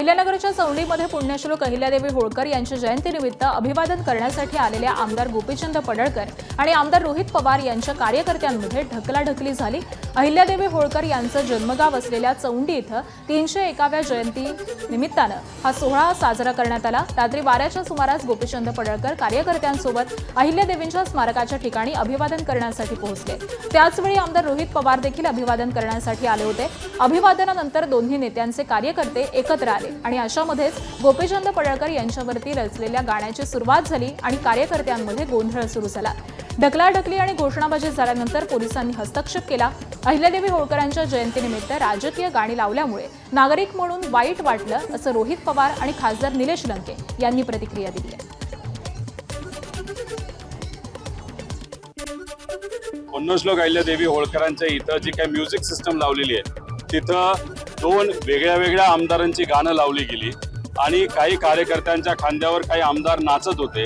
अहिल्यानगरच्या चौंडीमध्ये पुण्यश्लोक अहिल्यादेवी होळकर यांच्या जयंतीनिमित्त अभिवादन करण्यासाठी आलेल्या आमदार गोपीचंद पडळकर आणि आमदार रोहित पवार यांच्या कार्यकर्त्यांमध्ये ढकलाढकली झाली। अहिल्यादेवी होळकर यांचं जन्मगाव असलेल्या चौंडी इथं 301व्या जयंती निमित्तानं हा सोहळा साजरा करण्यात आला। रात्री 12च्या सुमारास गोपीचंद पडळकर कार्यकर्त्यांसोबत अहिल्यादेवींच्या स्मारकाच्या ठिकाणी अभिवादन करण्यासाठी पोहोचले। त्याचवेळी आमदार रोहित पवार देखील अभिवादन करण्यासाठी आले होते। अभिवादनानंतर दोन्ही नेत्यांचे कार्यकर्ते एकत्र आले आणि अशामध्येच गोपीचंद पडळकर यांच्यावरती रचलेल्या गाण्याची सुरुवात झाली आणि कार्यकर्त्यांमध्ये गोंधळ सुरू झाला। ढकलाढकली आणि घोषणाबाजी झाल्यानंतर पोलिसांनी हस्तक्षेप केला। अहिल्यादेवी होळकरांच्या जयंतीनिमित्त राजकीय गाणी लावल्यामुळे नागरिक म्हणून वाईट वाटलं असं रोहित पवार आणि खासदार निलेश लंके यांनी प्रतिक्रिया दिली आहे। पुण्यश्लोक अहिल्यादेवी होळकरांच्या इथं जी काही म्युझिक सिस्टम लावलेली आहे तिथं दोन वेगळ्या आमदारांची गाणं लावली गेली आणि काही कार्यकर्त्यांच्या खांद्यावर काही आमदार नाचत होते।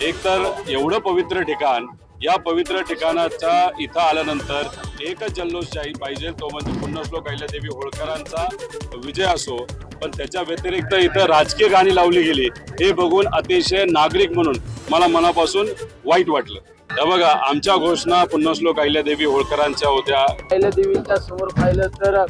एक तर एवढं पवित्र ठिकाण, या पवित्र ठिकाणाच्या इथं आल्यानंतर एकच जल्लोष पाहिजे, तो म्हणजे पुण्यश्लोक अहिल्यादेवी होळकरांचा विजय असो। पण त्याच्या व्यतिरिक्त इथं राजकीय गाणी लावली गेली हे बघून अतिशय नागरिक म्हणून मला मनापासून वाईट वाटलं। हे बघा, आमच्या घोषणा पुण्यश्लोक अहिल्यादेवी होळकरांच्या होत्या। अहिल्यादेवींच्या समोर पाहिलं तर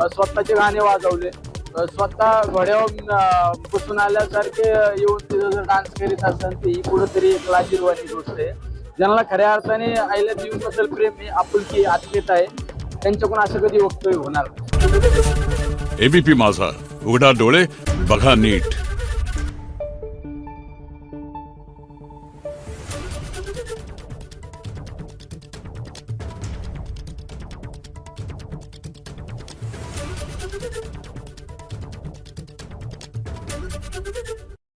स्वतःचे गाणे वाजवले, स्वतः घोड्यावर बसून आल्यासारखे येऊन तिथं जर डान्स करीत असेल तर ही कुठंतरी एक लाजिरवाणी गोष्ट आहे। ज्यांना खऱ्या अर्थाने अहिल्यादेवींबद्दल प्रेम आहे, आपुलकी, आत्मीयता आहे, त्यांच्याकडून असं कधी वक्तव्य होणार नाही। एबीपी माझा, उघडा डोळे बघा नीट।